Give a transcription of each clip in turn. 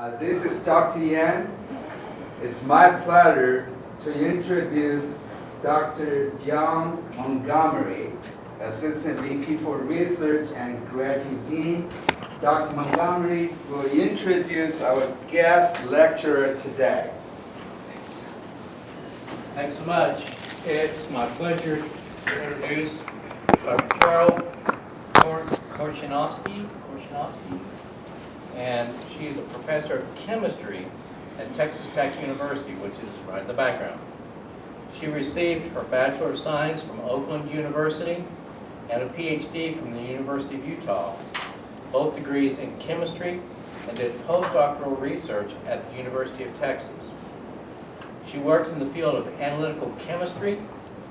This is Dr. Yan. It's my pleasure to introduce Dr. John Montgomery, Assistant VP for Research and Graduate Dean. Dr. Montgomery will introduce our guest lecturer today. Thanks so much. It's my pleasure to introduce Dr. Carol Korzeniewski, and she's a professor of chemistry at Texas Tech University, which is right in the background. She received her Bachelor of Science from Oakland University and a PhD from the University of Utah, both degrees in chemistry, and did postdoctoral research at the University of Texas. She works in the field of analytical chemistry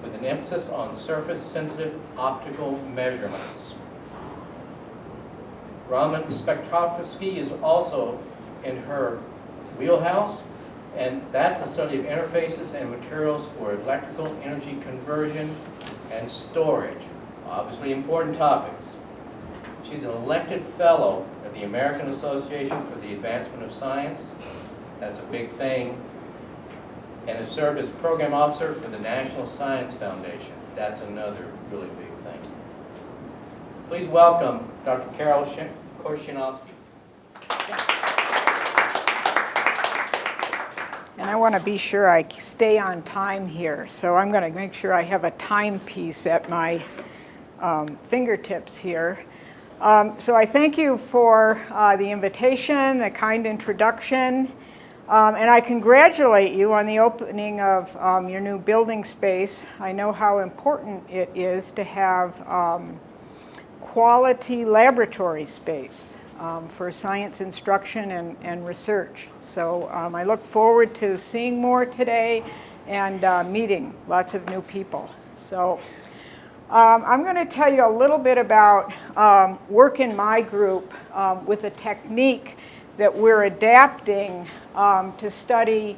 with an emphasis on surface-sensitive optical measurements. Raman spectroscopy is also in her wheelhouse, and that's the study of interfaces and materials for electrical energy conversion and storage. Obviously important topics. She's an elected fellow of the American Association for the Advancement of Science. That's a big thing. And has served as program officer for the National Science Foundation. That's another really big thing. Please welcome Dr. Carol Korzeniewski. And I want to be sure I stay on time here, so I'm going to make sure I have a timepiece at my fingertips here. So I thank you for the invitation, the kind introduction, and I congratulate you on the opening of your new building space. I know how important it is to have quality laboratory space for science instruction and research. So I look forward to seeing more today and meeting lots of new people. So I'm going to tell you a little bit about work in my group with a technique that we're adapting to study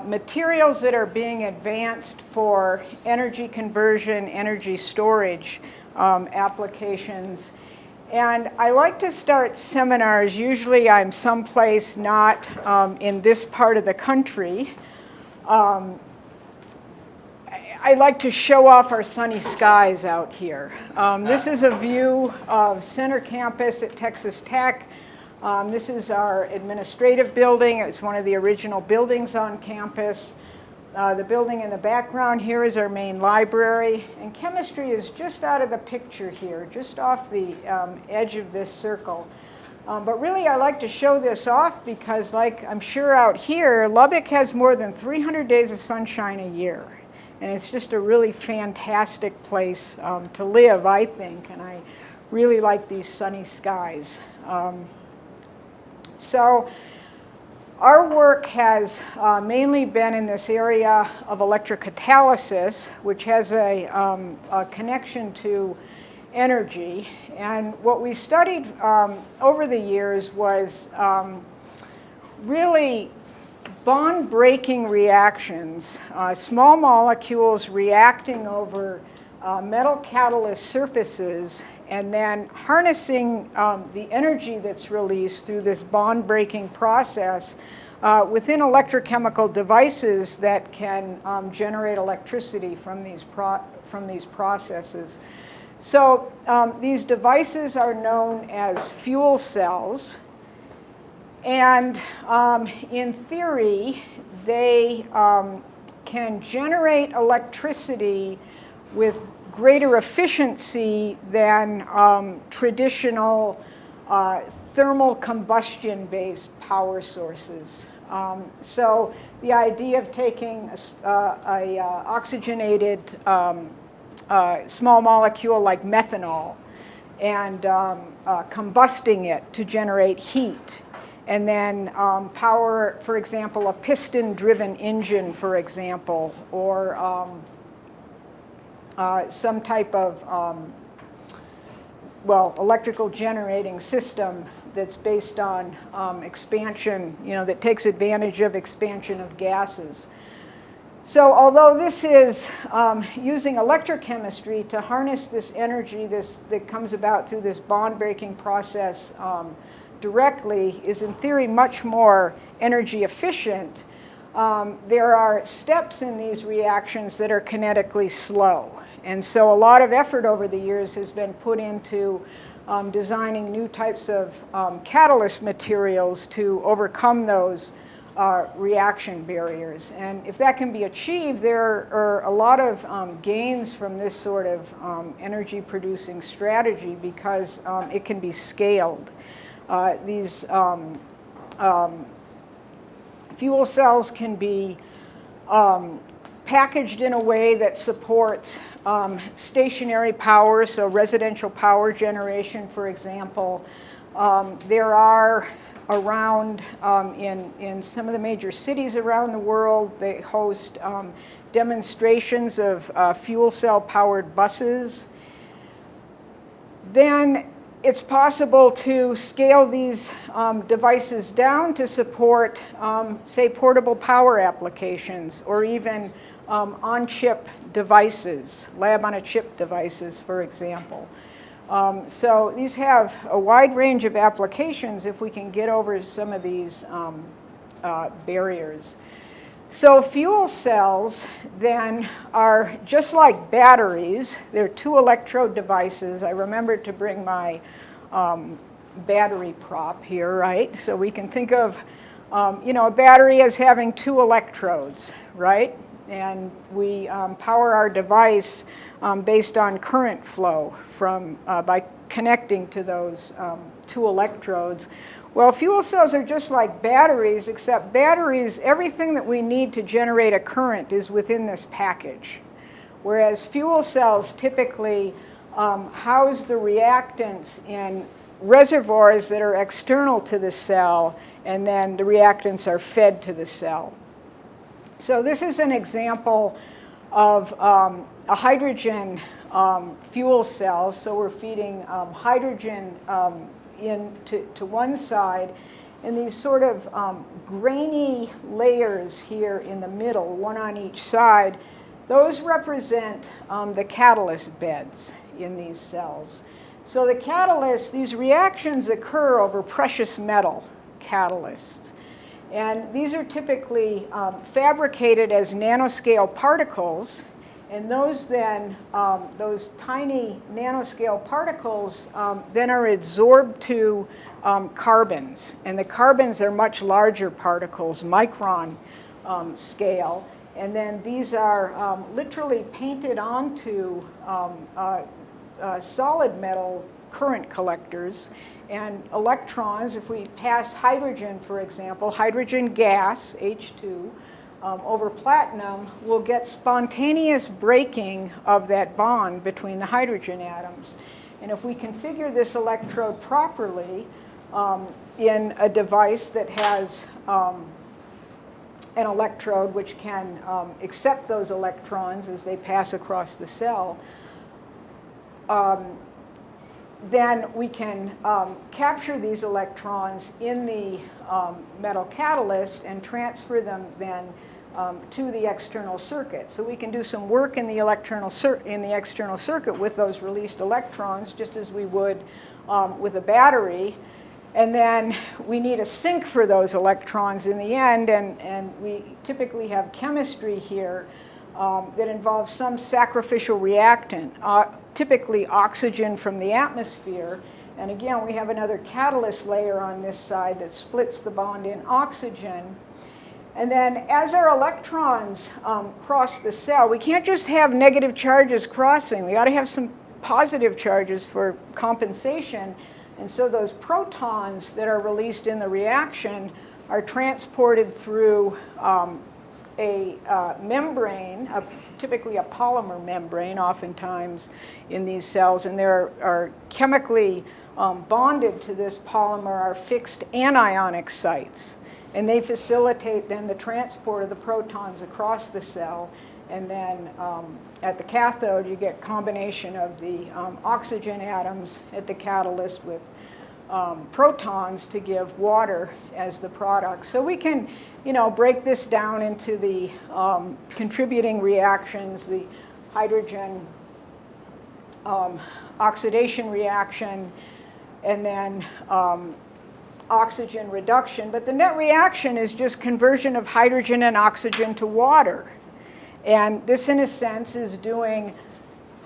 materials that are being advanced for energy conversion, energy storage applications. And I like to start seminars. Usually I'm someplace not in this part of the country. I like to show off our sunny skies out here. This is a view of Center Campus at Texas Tech. This is our administrative building. It's one of the original buildings on campus. The building in the background here is our main library. And chemistry is just out of the picture here, just off the edge of this circle. But really I like to show this off because, like I'm sure out here, Lubbock has more than 300 days of sunshine a year. And it's just a really fantastic place to live, I think. And I really like these sunny skies. So our work has mainly been in this area of electrocatalysis, which has a connection to energy. And what we studied over the years was really bond-breaking reactions, small molecules reacting over metal catalyst surfaces and then harnessing the energy that's released through this bond-breaking process within electrochemical devices that can generate electricity from these processes. So these devices are known as fuel cells. And in theory, they can generate electricity with greater efficiency than traditional thermal combustion-based power sources. So the idea of taking a oxygenated small molecule like methanol and combusting it to generate heat, and then power, for example, a piston-driven engine, for example, or some type of, electrical generating system that's based on expansion, that takes advantage of expansion of gases. So although this is using electrochemistry to harness this energy that comes about through this bond-breaking process directly is in theory much more energy efficient, there are steps in these reactions that are kinetically slow. And so a lot of effort over the years has been put into designing new types of catalyst materials to overcome those reaction barriers. And if that can be achieved, there are a lot of gains from this sort of energy producing strategy because it can be scaled. These fuel cells can be packaged in a way that supports stationary power, so residential power generation, for example. There are around in some of the major cities around the world, they host demonstrations of fuel cell powered buses. Then it's possible to scale these devices down to support, say, portable power applications or even on-chip devices, lab-on-a-chip devices, for example. So these have a wide range of applications if we can get over some of these barriers. So fuel cells then are just like batteries. They're two electrode devices. I remembered to bring my battery prop here, right? So we can think of a battery as having two electrodes, right? And we power our device based on current flow by connecting to those two electrodes. Well, fuel cells are just like batteries, except batteries, everything that we need to generate a current is within this package. Whereas fuel cells typically house the reactants in reservoirs that are external to the cell, and then the reactants are fed to the cell. So this is an example of a hydrogen fuel cell. So we're feeding hydrogen to one side, and these sort of grainy layers here in the middle, one on each side, those represent the catalyst beds in these cells. So the catalysts, these reactions occur over precious metal catalysts. And these are typically fabricated as nanoscale particles, and those then, those tiny nanoscale particles then are adsorbed to carbons. And the carbons are much larger particles, micron scale. And then these are literally painted onto solid metal current collectors. And electrons, if we pass hydrogen, for example, hydrogen gas, H2, over platinum, we'll get spontaneous breaking of that bond between the hydrogen atoms. And if we configure this electrode properly in a device that has an electrode which can accept those electrons as they pass across the cell, then we can capture these electrons in the metal catalyst and transfer them then to the external circuit. So we can do some work in the external circuit with those released electrons, just as we would with a battery. And then we need a sink for those electrons in the end, and we typically have chemistry here that involves some sacrificial reactant, typically oxygen from the atmosphere. And again, we have another catalyst layer on this side that splits the bond in oxygen. And then as our electrons cross the cell, we can't just have negative charges crossing. We got to have some positive charges for compensation. And so those protons that are released in the reaction are transported through a membrane, typically a polymer membrane oftentimes in these cells, and there are chemically bonded to this polymer are fixed anionic sites, and they facilitate then the transport of the protons across the cell. And then at the cathode you get combination of the oxygen atoms at the catalyst with protons to give water as the product. So we can break this down into the contributing reactions, the hydrogen oxidation reaction, and then oxygen reduction, but the net reaction is just conversion of hydrogen and oxygen to water. And this, in a sense, is doing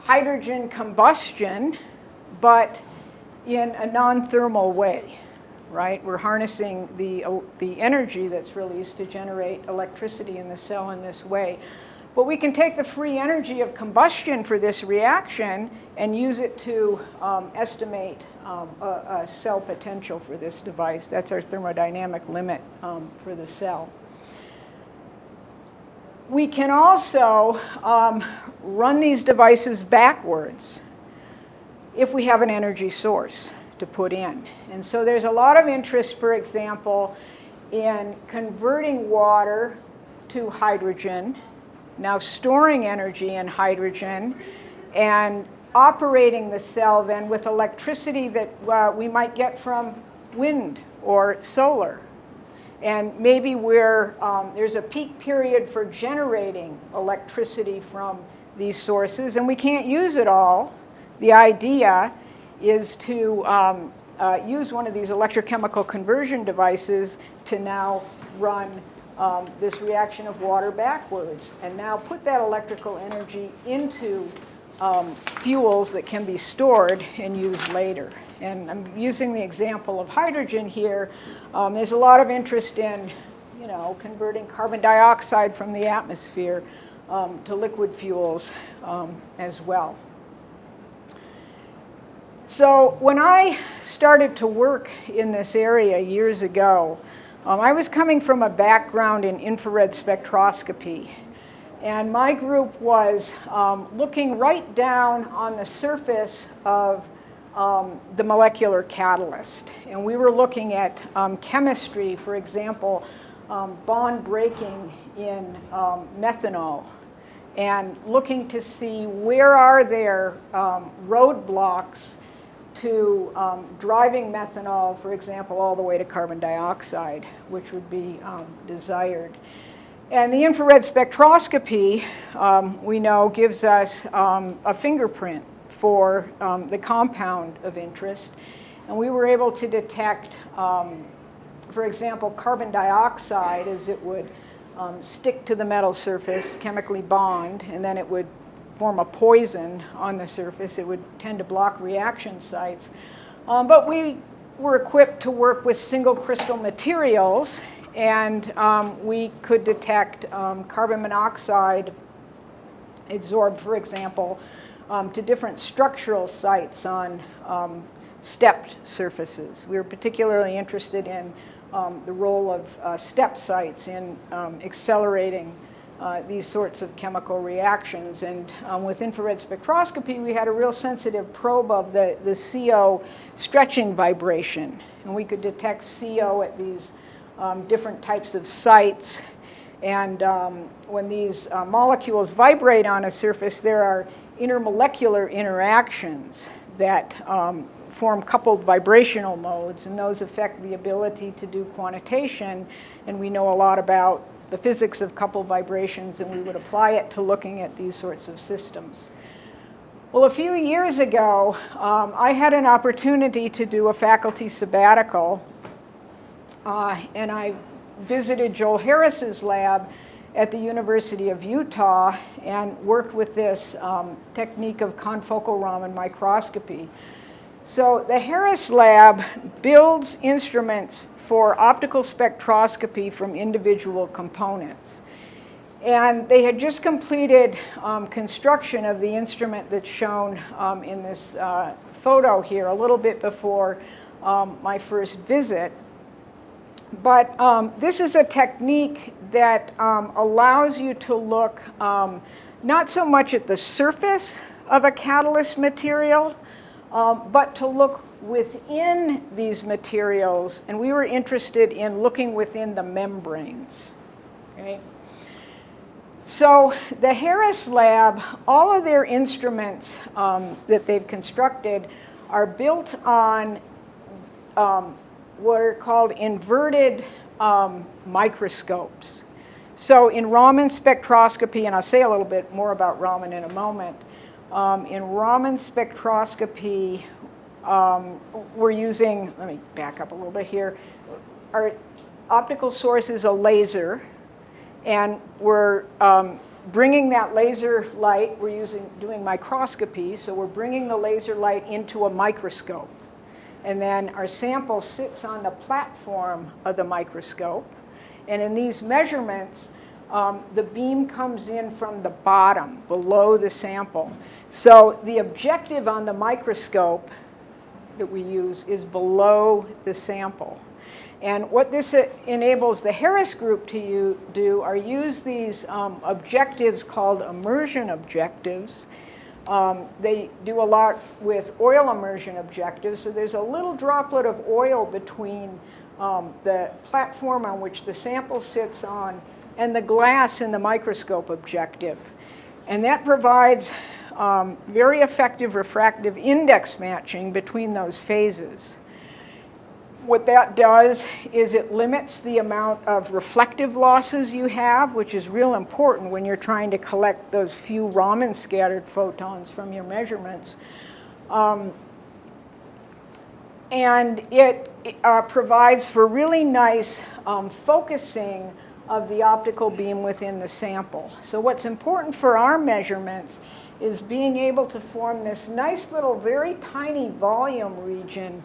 hydrogen combustion, but in a non-thermal way, right? We're harnessing the energy that's released to generate electricity in the cell in this way. But we can take the free energy of combustion for this reaction and use it to estimate a cell potential for this device. That's our thermodynamic limit for the cell. We can also run these devices backwards if we have an energy source to put in. And so there's a lot of interest, for example, in converting water to hydrogen, now storing energy in hydrogen, and operating the cell then with electricity that we might get from wind or solar. And maybe there's a peak period for generating electricity from these sources, and we can't use it all. The idea is to use one of these electrochemical conversion devices to now run this reaction of water backwards, and now put that electrical energy into fuels that can be stored and used later. And I'm using the example of hydrogen here. There's a lot of interest in, converting carbon dioxide from the atmosphere to liquid fuels as well. So when I started to work in this area years ago, I was coming from a background in infrared spectroscopy. And my group was looking right down on the surface of the molecular catalyst. And we were looking at chemistry, for example, bond breaking in methanol, and looking to see where are there roadblocks to driving methanol, for example, all the way to carbon dioxide, which would be desired. And the infrared spectroscopy, we know, gives us a fingerprint for the compound of interest. And we were able to detect, for example, carbon dioxide as it would stick to the metal surface, chemically bond, and then it would form a poison on the surface. It would tend to block reaction sites. But we were equipped to work with single crystal materials, and we could detect carbon monoxide adsorbed, for example, to different structural sites on stepped surfaces. We were particularly interested in the role of step sites in accelerating these sorts of chemical reactions. And with infrared spectroscopy, we had a real sensitive probe of the CO stretching vibration. And we could detect CO at these different types of sites. And when these molecules vibrate on a surface, there are intermolecular interactions that form coupled vibrational modes, and those affect the ability to do quantitation. And we know a lot about the physics of coupled vibrations, and we would apply it to looking at these sorts of systems. Well, a few years ago, I had an opportunity to do a faculty sabbatical, and I visited Joel Harris's lab at the University of Utah and worked with this technique of confocal Raman microscopy. So the Harris lab builds instruments for optical spectroscopy from individual components. And they had just completed construction of the instrument that's shown in this photo here, a little bit before my first visit. But this is a technique that allows you to look not so much at the surface of a catalyst material, but to look within these materials. And we were interested in looking within the membranes. Okay? So the Harris lab, all of their instruments that they've constructed are built on what are called inverted microscopes. So in Raman spectroscopy, and I'll say a little bit more about Raman in a moment, in Raman spectroscopy, we're using, let me back up a little bit here, our optical source is a laser, and we're bringing that laser light, we're doing microscopy, so we're bringing the laser light into a microscope. And then our sample sits on the platform of the microscope. And in these measurements, the beam comes in from the bottom, below the sample. So the objective on the microscope that we use is below the sample. And what this enables the Harris group to do are use these objectives called immersion objectives. They do a lot with oil immersion objectives. So there's a little droplet of oil between the platform on which the sample sits on and the glass in the microscope objective. And that provides very effective refractive index matching between those phases. What that does is it limits the amount of reflective losses you have, which is real important when you're trying to collect those few Raman scattered photons from your measurements. And it provides for really nice focusing of the optical beam within the sample. So what's important for our measurements is being able to form this nice little very tiny volume region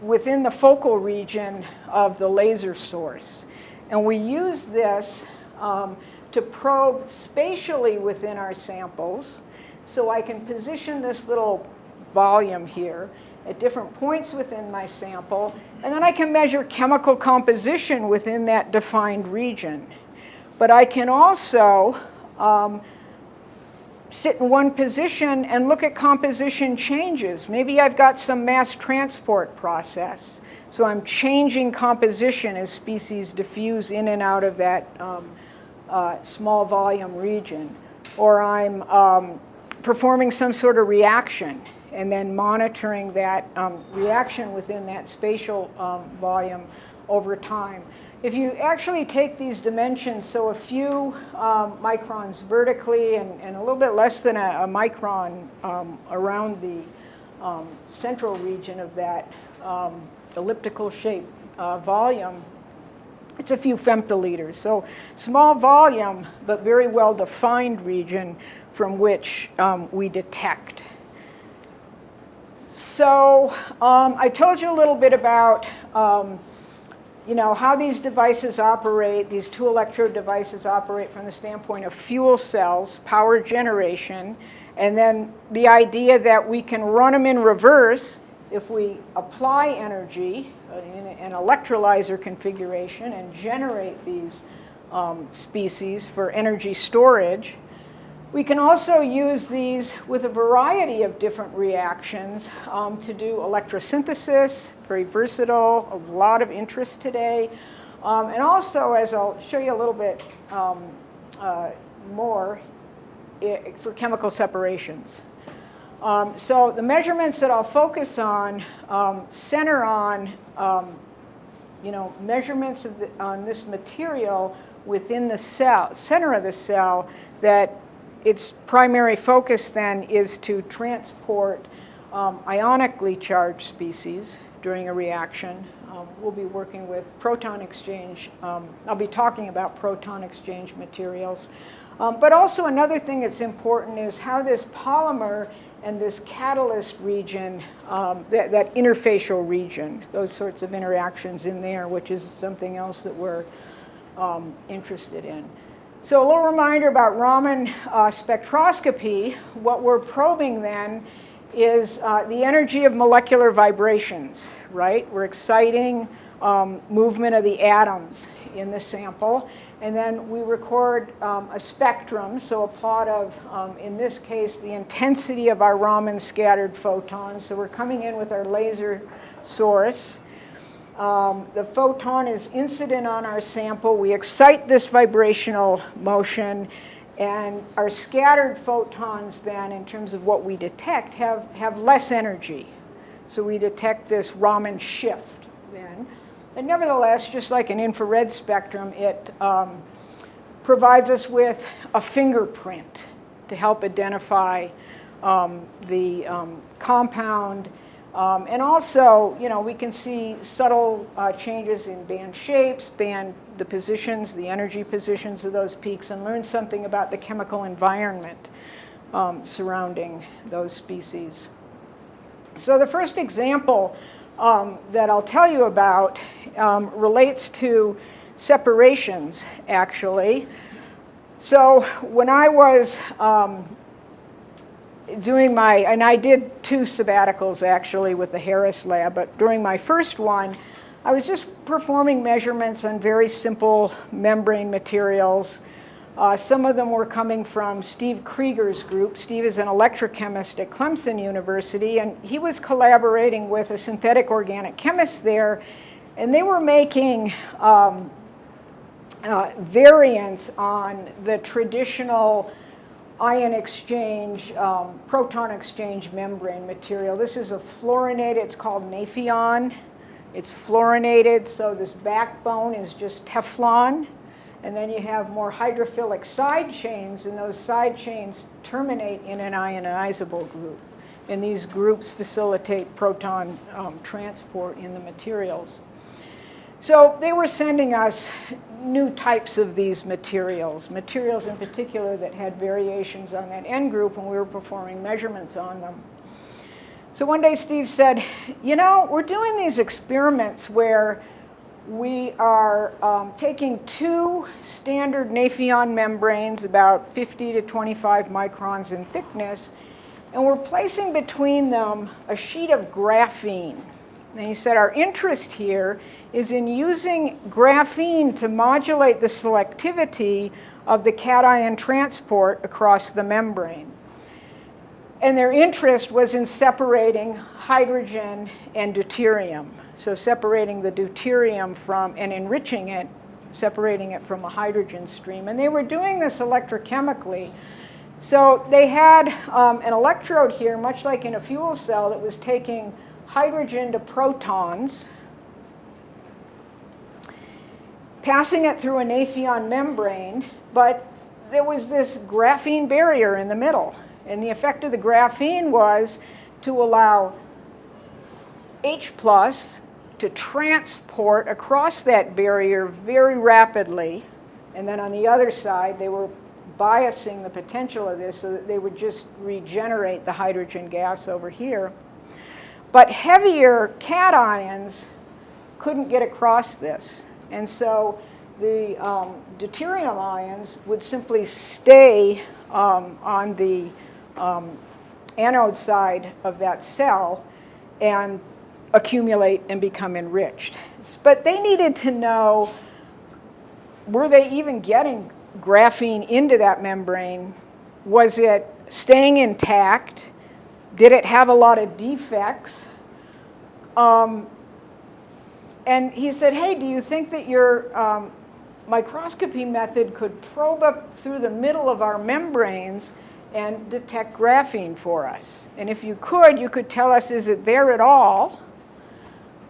within the focal region of the laser source. And we use this to probe spatially within our samples. So I can position this little volume here at different points within my sample, and then I can measure chemical composition within that defined region. But I can also sit in one position and look at composition changes. Maybe I've got some mass transport process. So I'm changing composition as species diffuse in and out of that small volume region. Or I'm performing some sort of reaction and then monitoring that reaction within that spatial volume over time. If you actually take these dimensions, so a few microns vertically and a little bit less than a micron around the central region of that elliptical shaped volume, it's a few femtoliters. So small volume, but very well-defined region from which we detect. So I told you a little bit about how these devices operate, these two electrode devices operate from the standpoint of fuel cells, power generation, and then the idea that we can run them in reverse if we apply energy in an electrolyzer configuration and generate these species for energy storage. We can also use these with a variety of different reactions to do electrosynthesis, very versatile, a lot of interest today. And also, as I'll show you a little bit more, for chemical separations. So the measurements that I'll focus on center on measurements on this material within the cell, center of the cell, that its primary focus then is to transport ionically charged species during a reaction. We'll be working with proton exchange. I'll be talking about proton exchange materials. But also another thing that's important is how this polymer and this catalyst region, that interfacial region, those sorts of interactions in there, which is something else that we're interested in. So a little reminder about Raman spectroscopy. What we're probing then is the energy of molecular vibrations, right? We're exciting movement of the atoms in the sample. And then we record a spectrum, so a plot of, in this case, the intensity of our Raman scattered photons. So we're coming in with our laser source. The photon is incident on our sample. We excite this vibrational motion, and our scattered photons then, in terms of what we detect, have less energy. So we detect this Raman shift then. And nevertheless, just like an infrared spectrum, it provides us with a fingerprint to help identify the compound And also, we can see subtle changes in band shapes, the positions, the energy positions of those peaks, and learn something about the chemical environment surrounding those species. So the first example that I'll tell you about relates to separations, actually. So when I was and I did 2 sabbaticals actually with the Harris lab, but during my first one, I was just performing measurements on very simple membrane materials. Some of them were coming from Steve Krieger's group. Steve is an electrochemist at Clemson University, and he was collaborating with a synthetic organic chemist there, and they were making variants on the traditional ion exchange, proton exchange membrane material. This is a fluorinated, it's called Nafion. It's fluorinated, so this backbone is just Teflon. And then you have more hydrophilic side chains, and those side chains terminate in an ionizable group. And these groups facilitate proton transport in the materials. So they were sending us new types of these materials in particular that had variations on that N group, and we were performing measurements on them. So one day Steve said, we're doing these experiments where we are taking 2 standard Nafion membranes, about 50 to 25 microns in thickness, and we're placing between them a sheet of graphene. And he said, our interest here is in using graphene to modulate the selectivity of the cation transport across the membrane. And their interest was in separating hydrogen and deuterium. So separating the deuterium and enriching it, separating it from a hydrogen stream. And they were doing this electrochemically. So they had an electrode here, much like in a fuel cell, that was taking hydrogen to protons, passing it through a Nafion membrane, but there was this graphene barrier in the middle. And the effect of the graphene was to allow H+ to transport across that barrier very rapidly. And then on the other side, they were biasing the potential of this so that they would just regenerate the hydrogen gas over here. But heavier cations couldn't get across this. And so the deuterium ions would simply stay on the anode side of that cell and accumulate and become enriched. But they needed to know, were they even getting graphene into that membrane? Was it staying intact? Did it have a lot of defects? And he said, hey, do you think that your microscopy method could probe up through the middle of our membranes and detect graphene for us? And if you could tell us, is it there at all?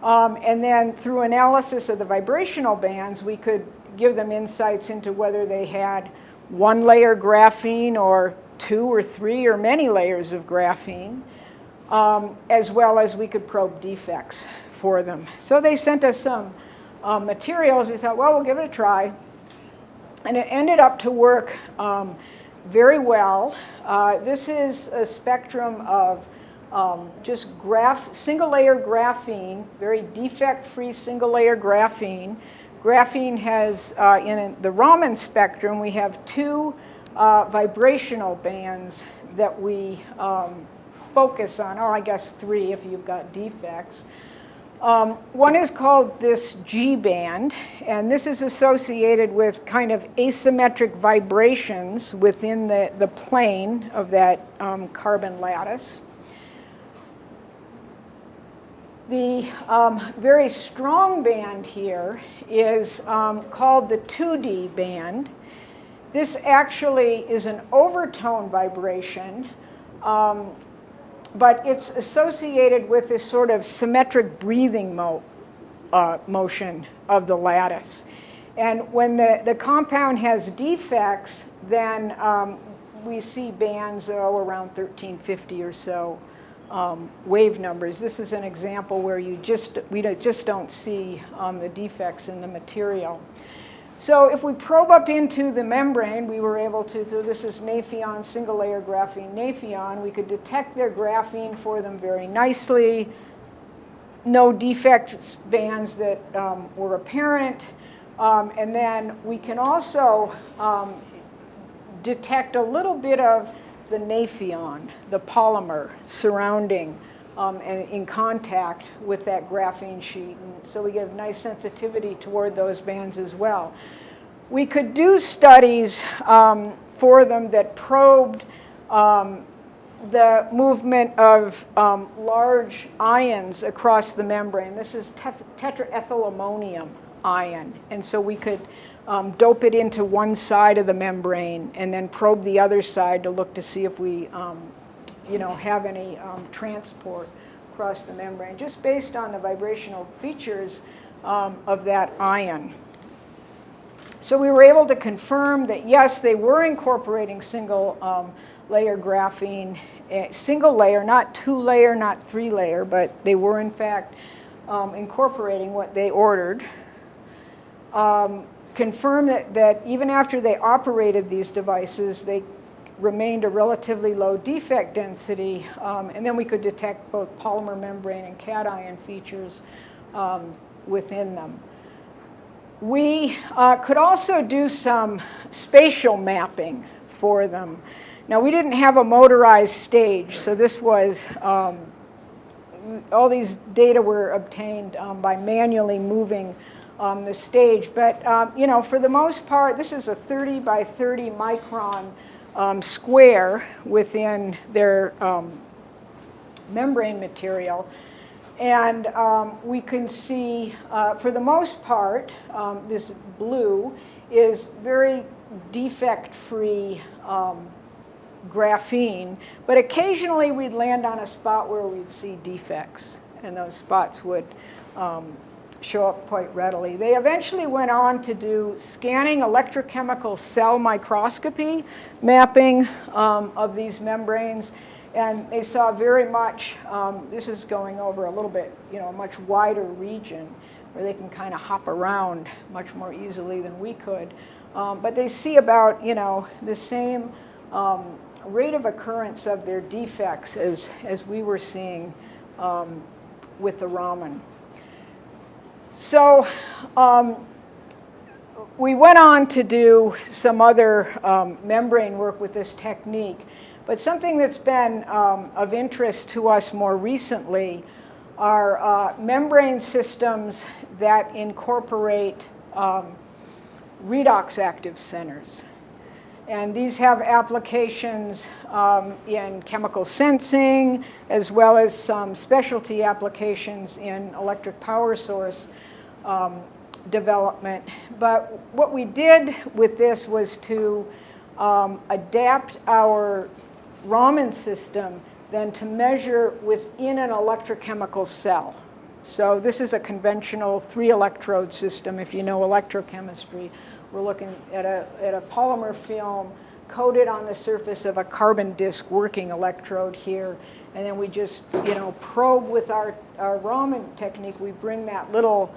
And then through analysis of the vibrational bands, we could give them insights into whether they had 1-layer graphene or 2 or 3 or many layers of graphene, as well as we could probe defects for them. So they sent us some materials. We thought, well, we'll give it a try. And it ended up to work very well. This is a spectrum of just single-layer graphene, very defect-free single-layer graphene. Graphene has, in the Raman spectrum, we have 2 vibrational bands that we focus on, or I guess 3 if you've got defects. One is called this G band, and this is associated with kind of asymmetric vibrations within the plane of that carbon lattice. The very strong band here is called the 2D band. This actually is an overtone vibration, but it's associated with this sort of symmetric breathing motion of the lattice. And when the compound has defects, then we see bands around 1350 or so wave numbers. This is an example where we just don't see the defects in the material. So if we probe up into the membrane, we were able to, so this is Nafion, single layer graphene Nafion. We could detect their graphene for them very nicely. No defect bands that were apparent. And then we can also detect a little bit of the Nafion, the polymer surrounding and in contact with that graphene sheet. And so we get nice sensitivity toward those bands as well. We could do studies for them that probed the movement of large ions across the membrane. This is tetraethylammonium ion. And so we could dope it into one side of the membrane and then probe the other side to look to see if we have any transport across the membrane, just based on the vibrational features of that ion. So we were able to confirm that, yes, they were incorporating single layer graphene, single layer, not 2-layer, not 3-layer, but they were in fact incorporating what they ordered. Confirm that even after they operated these devices, they remained a relatively low defect density, and then we could detect both polymer membrane and cation features within them. We could also do some spatial mapping for them. Now, we didn't have a motorized stage, so this was, all these data were obtained by manually moving the stage. But, for the most part, this is a 30 by 30 micron square within their membrane material. And we can see, for the most part, this blue is very defect-free graphene, but occasionally we'd land on a spot where we'd see defects, and those spots would show up quite readily. They eventually went on to do scanning electrochemical cell microscopy mapping of these membranes, and they saw very much, this is going over a little bit, a much wider region where they can kind of hop around much more easily than we could. But they see about, the same rate of occurrence of their defects as we were seeing with the Raman. So we went on to do some other membrane work with this technique, but something that's been of interest to us more recently are membrane systems that incorporate redox active centers. And these have applications in chemical sensing, as well as some specialty applications in electric power source development. But what we did with this was to adapt our Raman system then to measure within an electrochemical cell. So this is a conventional 3-electrode system, if you know electrochemistry. We're looking at a polymer film coated on the surface of a carbon disc working electrode here. And then we just, probe with our Raman technique. We bring that little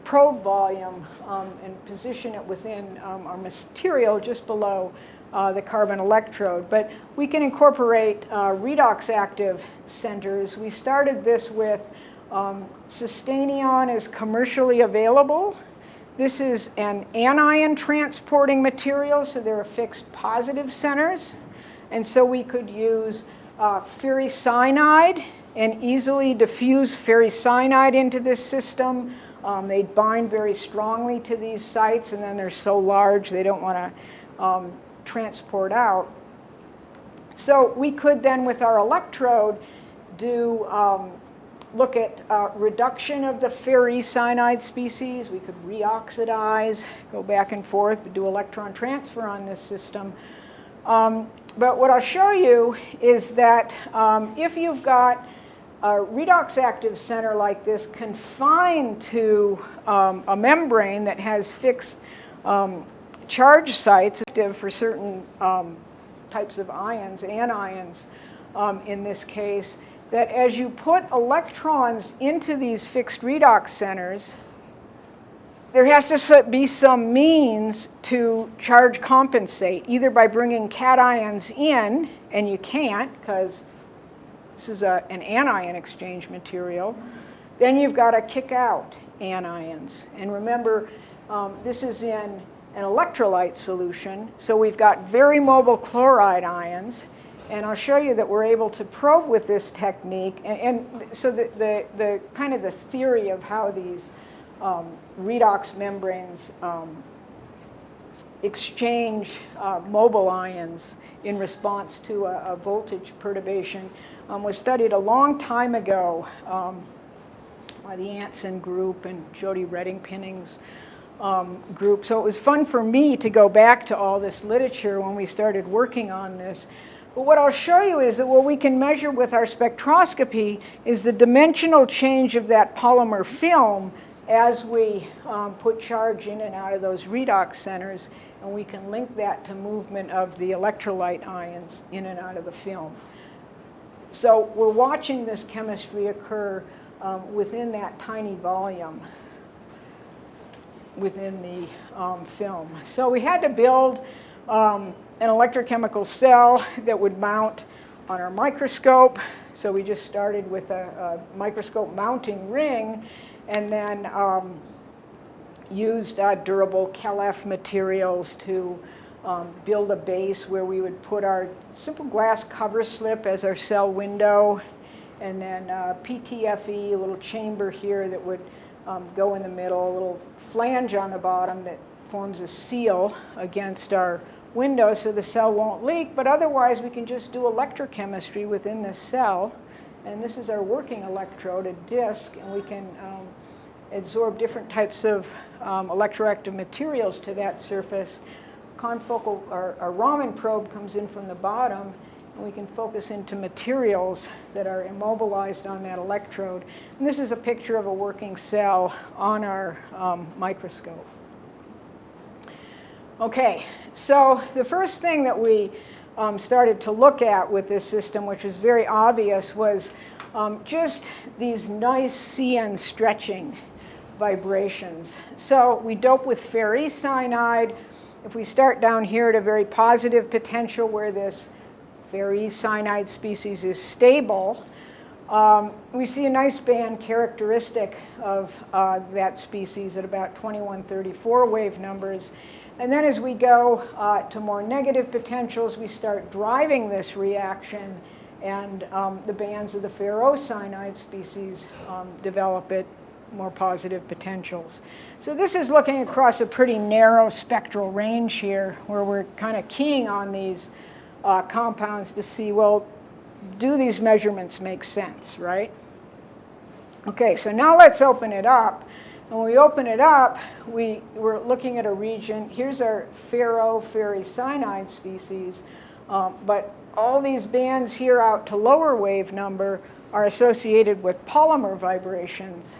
probe volume and position it within our material just below the carbon electrode. But we can incorporate redox active centers. We started this with Sustanion is commercially available. This is an anion transporting material, so there are fixed positive centers. And so we could use ferricyanide and easily diffuse ferricyanide into this system. They bind very strongly to these sites, and then they're so large they don't want to transport out. So we could then, with our electrode, do look at reduction of the ferricyanide species. We could reoxidize, go back and forth, do electron transfer on this system. But what I'll show you is that if you've got a redox active center like this confined to a membrane that has fixed charge sites active for certain types of ions, anions, in this case, that as you put electrons into these fixed redox centers, there has to be some means to charge compensate, either by bringing cations in, and you can't because this is an anion exchange material, then you've got to kick out anions. And remember, this is in an electrolyte solution, so we've got very mobile chloride ions. And I'll show you that we're able to probe with this technique. And so the kind of the theory of how these redox membranes exchange mobile ions in response to a voltage perturbation was studied a long time ago by the Anson group and Jody Redding-Pinning's group. So it was fun for me to go back to all this literature when we started working on this. But what I'll show you is that what we can measure with our spectroscopy is the dimensional change of that polymer film as we put charge in and out of those redox centers, and we can link that to movement of the electrolyte ions in and out of the film. So we're watching this chemistry occur within that tiny volume within the film. So we had to build an electrochemical cell that would mount on our microscope. So we just started with a microscope mounting ring, and then used durable KLF materials to build a base where we would put our simple glass cover slip as our cell window, and then PTFE, a little chamber here that would go in the middle, a little flange on the bottom that forms a seal against our window so the cell won't leak, but otherwise we can just do electrochemistry within this cell. And this is our working electrode, a disc, and we can absorb different types of electroactive materials to that surface. Confocal, our Raman probe comes in from the bottom, and we can focus into materials that are immobilized on that electrode. And this is a picture of a working cell on our microscope. Okay, so the first thing that we started to look at with this system, which was very obvious, was just these nice CN stretching vibrations. So we dope with ferricyanide. If we start down here at a very positive potential where this ferricyanide species is stable, we see a nice band characteristic of that species at about 2134 wave numbers. And then as we go to more negative potentials, we start driving this reaction, and the bands of the ferrocyanide species develop at more positive potentials. So this is looking across a pretty narrow spectral range here, where we're kind of keying on these compounds to see, well, do these measurements make sense, right? Okay, so now let's open it up. And when we open it up, we're looking at a region. Here's our ferrocyanide species, but all these bands here out to lower wave number are associated with polymer vibrations.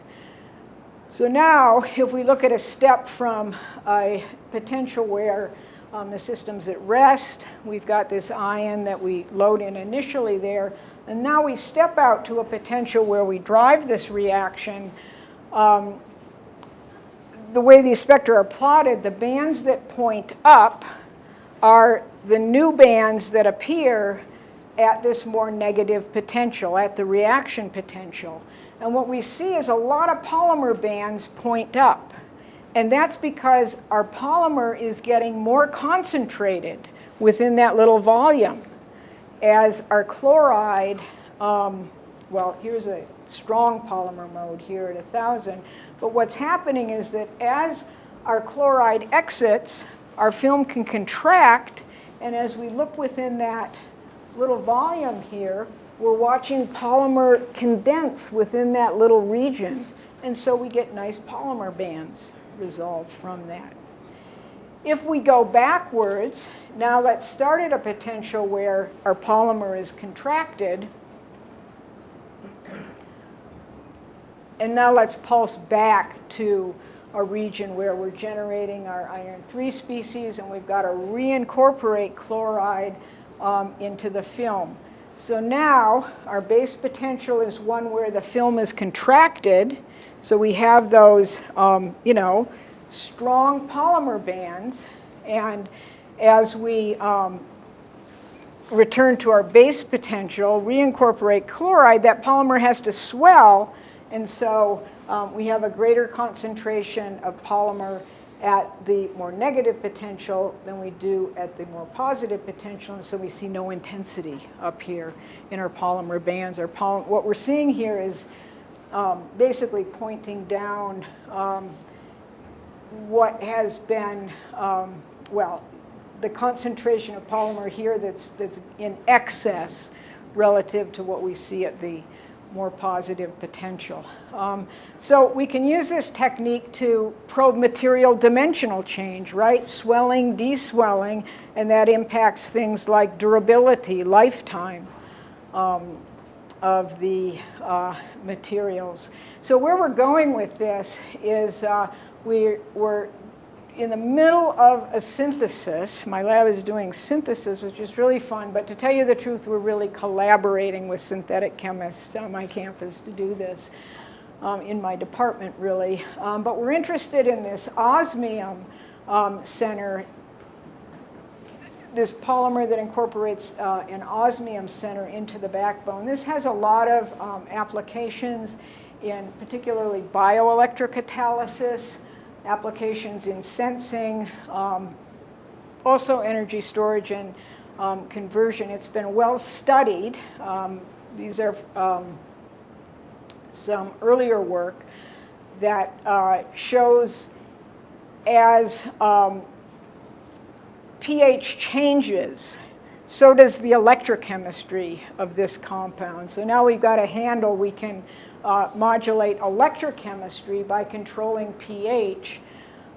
So now, if we look at a step from a potential where the system's at rest, we've got this ion that we load in initially there, and now we step out to a potential where we drive this reaction. The way these spectra are plotted, the bands that point up are the new bands that appear at this more negative potential, at the reaction potential. And what we see is a lot of polymer bands point up. And that's because our polymer is getting more concentrated within that little volume. As our chloride, well, here's a strong polymer mode here at 1,000. But what's happening is that as our chloride exits, our film can contract. And as we look within that little volume here, we're watching polymer condense within that little region. And so we get nice polymer bands resolved from that. If we go backwards, now let's start at a potential where our polymer is contracted. And now let's pulse back to a region where we're generating our iron 3 species, and we've got to reincorporate chloride into the film. So now our base potential is one where the film is contracted. So we have those, strong polymer bands. And as we return to our base potential, reincorporate chloride, that polymer has to swell. And so we have a greater concentration of polymer at the more negative potential than we do at the more positive potential, and so we see no intensity up here in our polymer bands. What we're seeing here is basically pointing down what has been, the concentration of polymer here that's in excess relative to what we see at the more positive potential. So we can use this technique to probe material dimensional change, right? Swelling, deswelling, and that impacts things like durability, lifetime of the materials. So where we're going with this is we're in the middle of a synthesis. My lab is doing synthesis, which is really fun, but to tell you the truth, we're really collaborating with synthetic chemists on my campus to do this, in my department, really. But we're interested in this osmium center, this polymer that incorporates an osmium center into the backbone. This has a lot of applications in particularly bioelectrocatalysis, applications in sensing, also energy storage and conversion. It's been well studied. These are some earlier work that shows as pH changes, so does the electrochemistry of this compound. So now we've got a handle, we can modulate electrochemistry by controlling pH.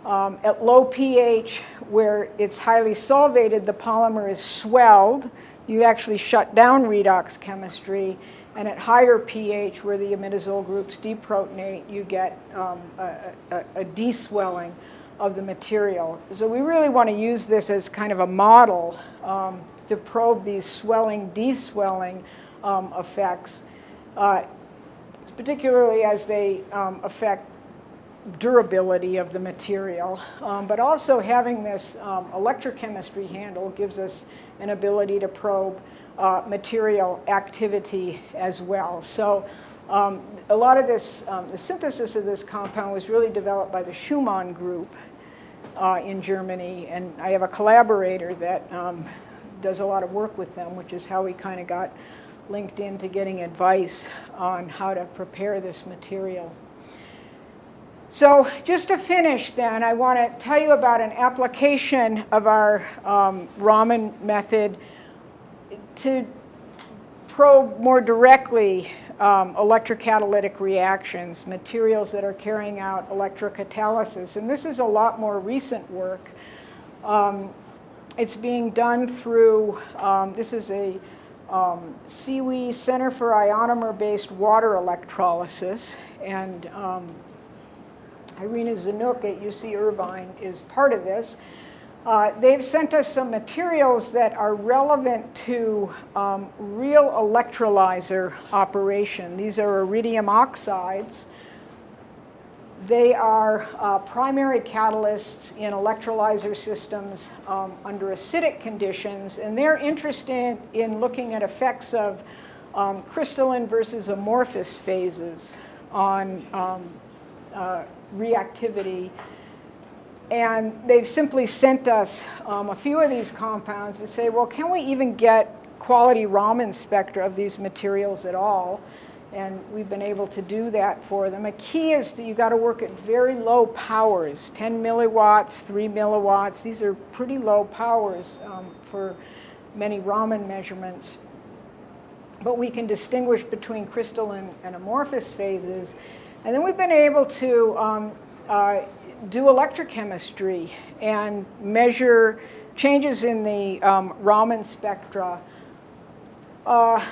At low pH, where it's highly solvated, the polymer is swelled. You actually shut down redox chemistry. And at higher pH, where the imidazole groups deprotonate, you get a deswelling of the material. So we really want to use this as kind of a model to probe these swelling, deswelling effects, particularly as they affect durability of the material. But also having this electrochemistry handle gives us an ability to probe material activity as well. So a lot of this, the synthesis of this compound was really developed by the Schumann group in Germany, and I have a collaborator that does a lot of work with them, which is how we kind of got linked into getting advice on how to prepare this material. So just to finish then, I want to tell you about an application of our Raman method to probe more directly electrocatalytic reactions, materials that are carrying out electrocatalysis. And this is a lot more recent work. It's being done through, this is a CWE Center for Ionomer-Based Water Electrolysis, and Irina Zanuck at UC Irvine is part of this. They've sent us some materials that are relevant to real electrolyzer operation. These are iridium oxides. They are primary catalysts in electrolyzer systems under acidic conditions, and they're interested in looking at effects of crystalline versus amorphous phases on reactivity. And they've simply sent us a few of these compounds to say, well, can we even get quality Raman spectra of these materials at all? And we've been able to do that for them. A key is that you've got to work at very low powers, 10 milliwatts, 3 milliwatts. These are pretty low powers for many Raman measurements. But we can distinguish between crystalline and amorphous phases. And then we've been able to do electrochemistry and measure changes in the Raman spectra.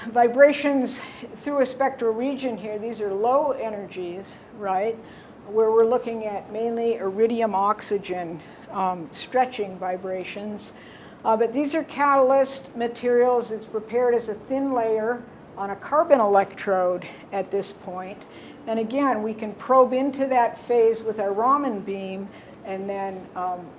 Vibrations through a spectral region here, these are low energies, right, where we're looking at mainly iridium oxygen stretching vibrations. But these are catalyst materials. It's prepared as a thin layer on a carbon electrode at this point. And again, we can probe into that phase with our Raman beam and then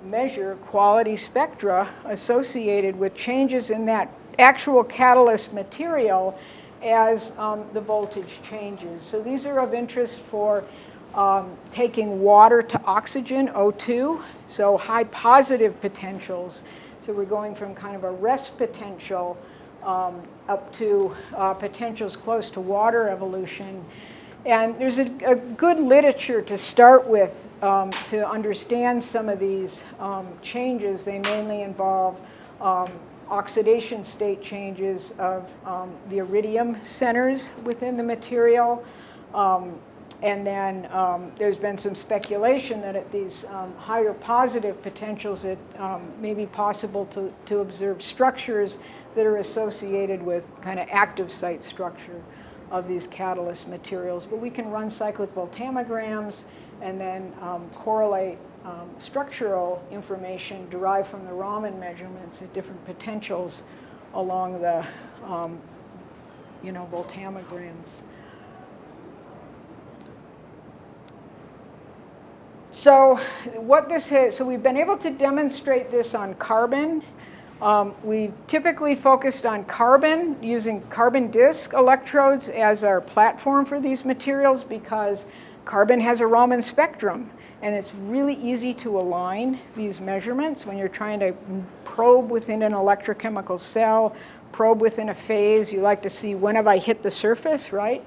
measure quality spectra associated with changes in that actual catalyst material as the voltage changes. So these are of interest for taking water to oxygen, O2, so high positive potentials. So we're going from kind of a rest potential up to potentials close to water evolution. And there's a good literature to start with to understand some of these changes. They mainly involve oxidation state changes of the iridium centers within the material. And then there's been some speculation that at these higher positive potentials it may be possible to observe structures that are associated with kind of active site structure of these catalyst materials. But we can run cyclic voltammograms and then correlate structural information derived from the Raman measurements at different potentials along the voltammograms. So what this is, so we've been able to demonstrate this on carbon. We've typically focused on carbon, using carbon disc electrodes as our platform for these materials because carbon has a Raman spectrum, and it's really easy to align these measurements when you're trying to probe within an electrochemical cell, probe within a phase. You like to see, when have I hit the surface, right?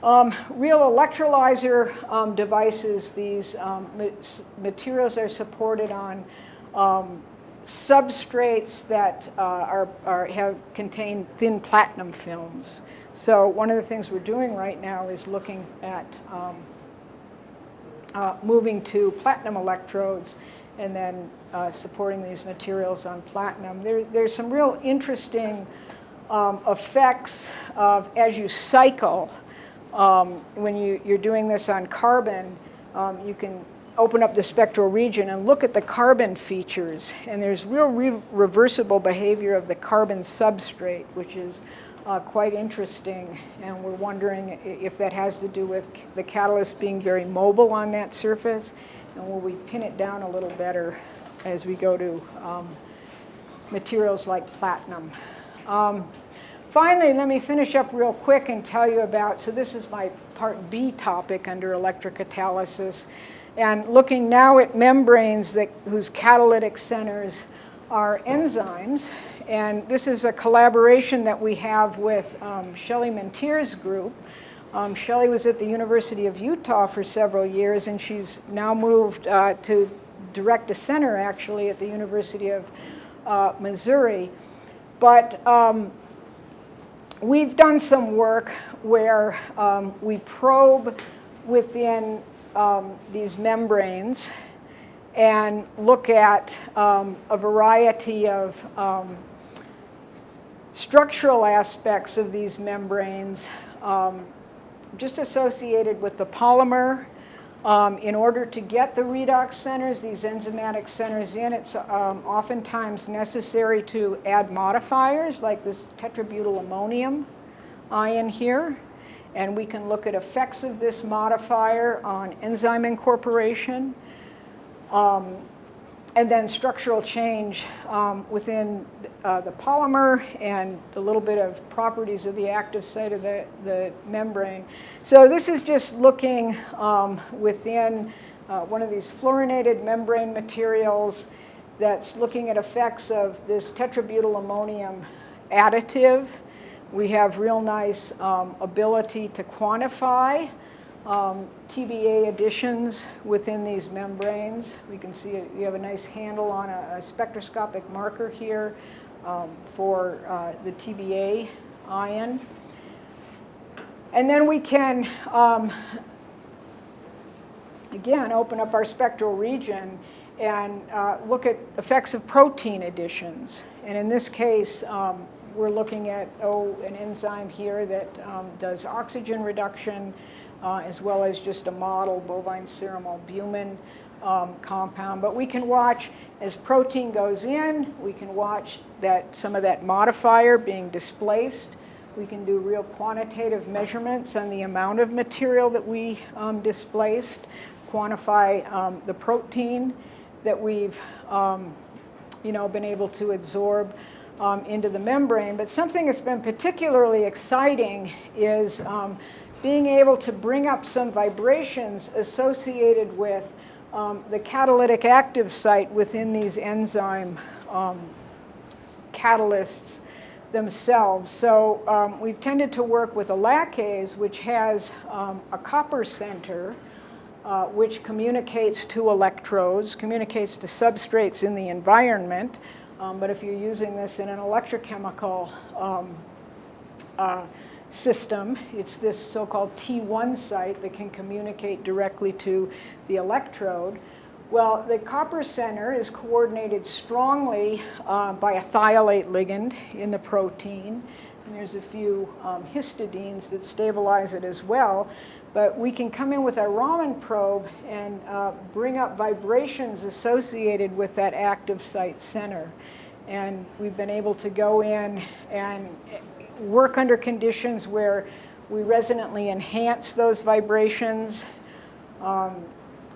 Real electrolyzer devices, these materials are supported on substrates that have contained thin platinum films. So one of the things we're doing right now is looking at moving to platinum electrodes and then supporting these materials on platinum. There's some real interesting effects of, as you cycle, when you're doing this on carbon, you can open up the spectral region and look at the carbon features. And there's real reversible behavior of the carbon substrate, which is quite interesting. And we're wondering if that has to do with the catalyst being very mobile on that surface. And will we pin it down a little better as we go to materials like platinum. Finally, let me finish up real quick and tell you about, so this is my part B topic under electrocatalysis, and looking now at membranes whose catalytic centers are enzymes. And this is a collaboration that we have with Shelley Mentier's group. Shelley was at the University of Utah for several years, and she's now moved to direct a center, actually, at the University of Missouri. But we've done some work where we probe within these membranes and look at a variety of structural aspects of these membranes just associated with the polymer. In order to get the redox centers, these enzymatic centers in, it's oftentimes necessary to add modifiers like this tetrabutyl ammonium ion here. And we can look at effects of this modifier on enzyme incorporation. And then structural change within the polymer and a little bit of properties of the active site of the membrane. So this is just looking within one of these fluorinated membrane materials that's looking at effects of this tetrabutyl ammonium additive. We have real nice ability to quantify TBA additions within these membranes. We can see you have a nice handle on a spectroscopic marker here for the TBA ion. And then we can, again, open up our spectral region and look at effects of protein additions. And in this case, we're looking at an enzyme here that does oxygen reduction, as well as just a model, bovine serum albumin, compound, but we can watch as protein goes in, we can watch that some of that modifier being displaced. We can do real quantitative measurements on the amount of material that we displaced, quantify the protein that we've been able to absorb into the membrane. But something that's been particularly exciting is being able to bring up some vibrations associated with the catalytic active site within these enzyme catalysts themselves. So we've tended to work with a lacase, which has a copper center, which communicates to electrodes, communicates to substrates in the environment. But if you're using this in an electrochemical system, it's this so-called T1 site that can communicate directly to the electrode. Well, the copper center is coordinated strongly by a thiolate ligand in the protein, and there's a few histidines that stabilize it as well. But we can come in with our Raman probe and bring up vibrations associated with that active site center. And we've been able to go in and work under conditions where we resonantly enhance those vibrations.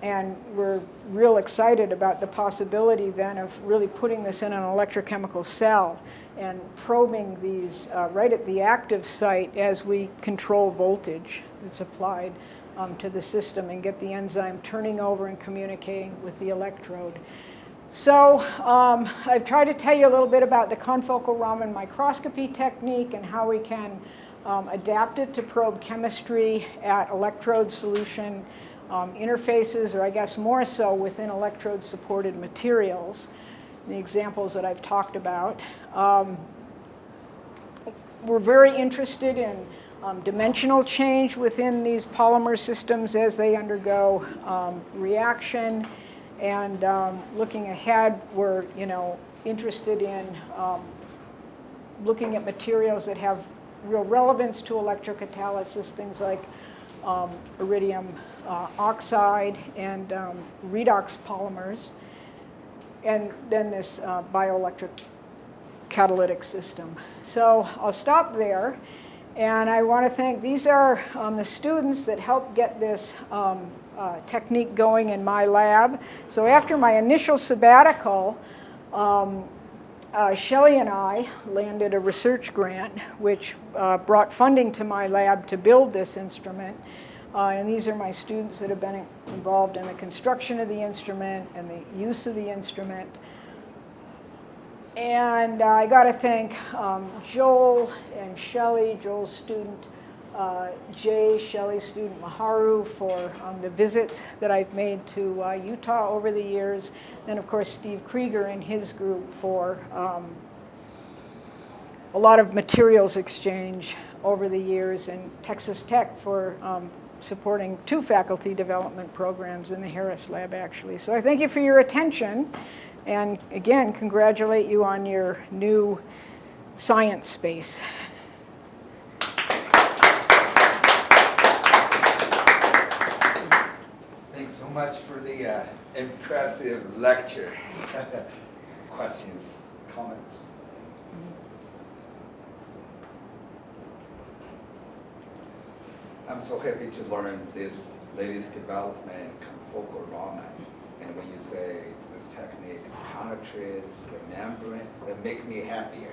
And we're real excited about the possibility then of really putting this in an electrochemical cell and probing these right at the active site as we control voltage that's applied to the system and get the enzyme turning over and communicating with the electrode. So I've tried to tell you a little bit about the confocal Raman microscopy technique and how we can adapt it to probe chemistry at electrode solution interfaces, or I guess more so within electrode-supported materials, the examples that I've talked about. We're very interested in dimensional change within these polymer systems as they undergo reaction. And looking ahead, we're interested in looking at materials that have real relevance to electrocatalysis, things like iridium oxide and redox polymers, and then this bioelectric catalytic system. So I'll stop there, and I want to thank, these are the students that helped get this technique going in my lab. So after my initial sabbatical, Shelley and I landed a research grant which brought funding to my lab to build this instrument. And these are my students that have been involved in the construction of the instrument and the use of the instrument. And I got to thank Joel and Shelley, Joel's student Jay, Shelley's student Maharu, for the visits that I've made to Utah over the years. Then, of course, Steve Krieger and his group for a lot of materials exchange over the years, and Texas Tech for supporting 2 faculty development programs in the Harris Lab, actually. So I thank you for your attention, and again, congratulate you on your new science space. Thanks so much for the impressive lecture. Questions, comments? I'm so happy to learn this latest development, confocal Raman. And when you say this technique penetrates the membrane, that makes me happier.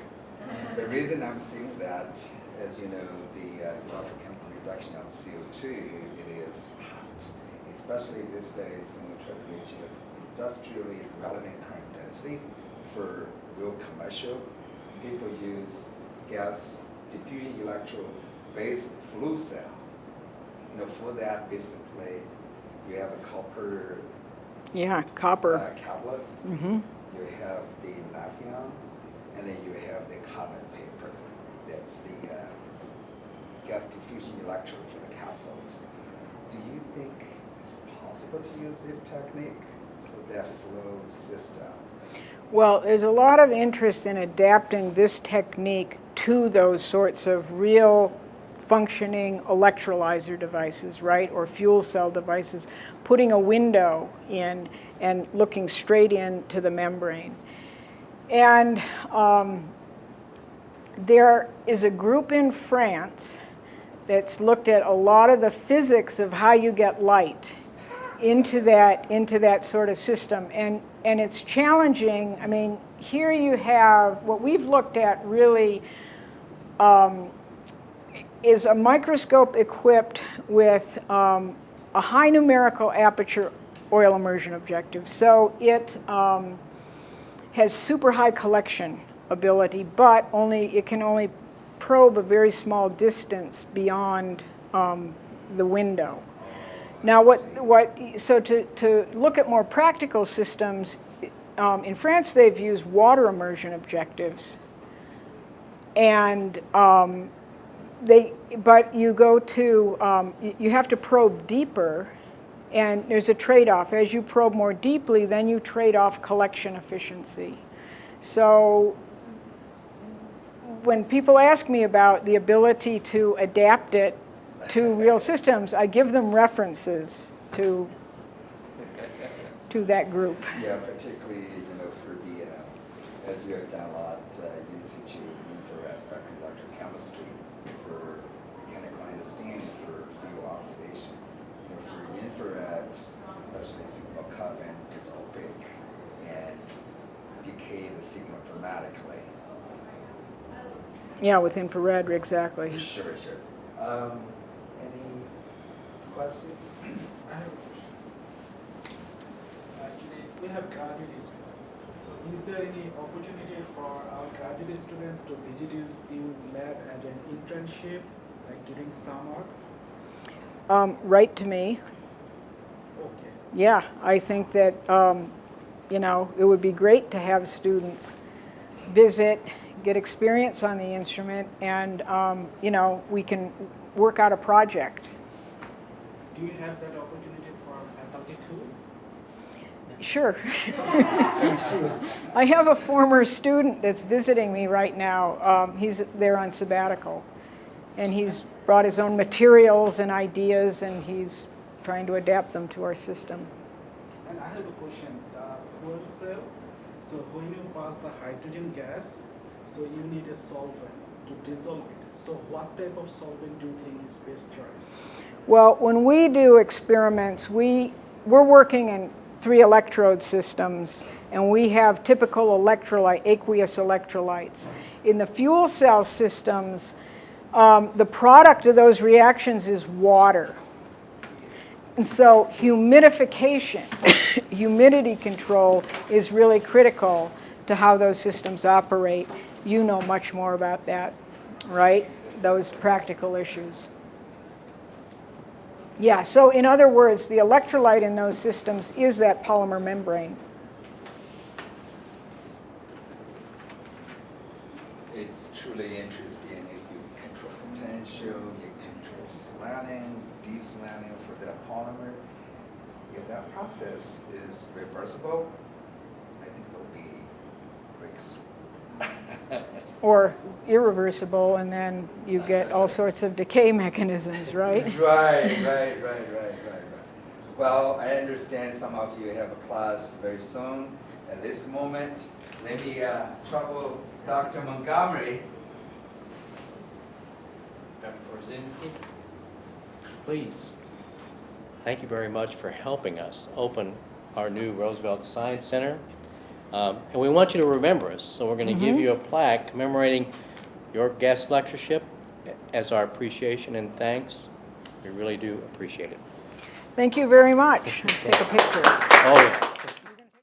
The reason I'm saying that, as you know, the electrochemical reduction of CO2, it is hot, especially these days when we try to reach industrially relevant current density for real commercial. People use gas diffusion electrode-based fluid cell. For that, basically, you have a copper catalyst. Mm-hmm. You have the lithium, and then you have the carbon paper. That's the gas diffusion electrode for the cathode. Do you think it's possible to use this technique for that flow system? Well, there's a lot of interest in adapting this technique to those sorts of real functioning electrolyzer devices, right, or fuel cell devices, putting a window in and looking straight into the membrane. And there is a group in France that's looked at a lot of the physics of how you get light into that sort of system. And it's challenging. I mean, here you have, what we've looked at really is a microscope equipped with a high numerical aperture oil immersion objective. So it has super high collection ability, but it can only probe a very small distance beyond the window. Now, so to look at more practical systems, in France they've used water immersion objectives, and but you go to you have to probe deeper, and there's a trade-off. As you probe more deeply, then you trade off collection efficiency. So when people ask me about the ability to adapt it to real systems, I give them references to that group. Yeah, particularly, for the, as you have done a lot in situ infrared spectrum electrochemistry for mechanical understanding for fuel oxidation. For infrared, especially signal carbon, it's opaque and decay the signal dramatically. Yeah, with infrared, exactly. Sure. Any questions? I have a question. Actually, we have graduate students. So is there any opportunity for our graduate students to visit your lab as an internship, like during summer? Write to me. Okay. Yeah, I think that, it would be great to have students visit, get experience on the instrument, and, we can work out a project. Do you have that opportunity for faculty too? Sure. I have a former student that's visiting me right now. He's there on sabbatical, and he's brought his own materials and ideas, and he's trying to adapt them to our system. And I have a question. Fuel cell, so when you pass the hydrogen gas, so you need a solvent to dissolve it. So what type of solvent do you think is best choice? Well, when we do experiments, we're working in 3 electrode systems, and we have typical electrolyte, aqueous electrolytes. In the fuel cell systems, the product of those reactions is water. And so humidification, humidity control is really critical to how those systems operate. You know much more about that, right? Those practical issues. Yeah, so in other words, the electrolyte in those systems is that polymer membrane. It's truly interesting if you control potential, you control swelling, deswelling for that polymer. If that process is reversible, I think there'll be breakthrough. Or irreversible, and then you get all sorts of decay mechanisms, right? Right. Well, I understand some of you have a class very soon. At this moment, let me trouble Dr. Montgomery. Dr. Korzeniewski, please. Thank you very much for helping us open our new Roosevelt Science Center. And we want you to remember us, so we're going to give you a plaque commemorating your guest lectureship as our appreciation and thanks. We really do appreciate it. Thank you very much. Let's take a picture. Oh, yeah.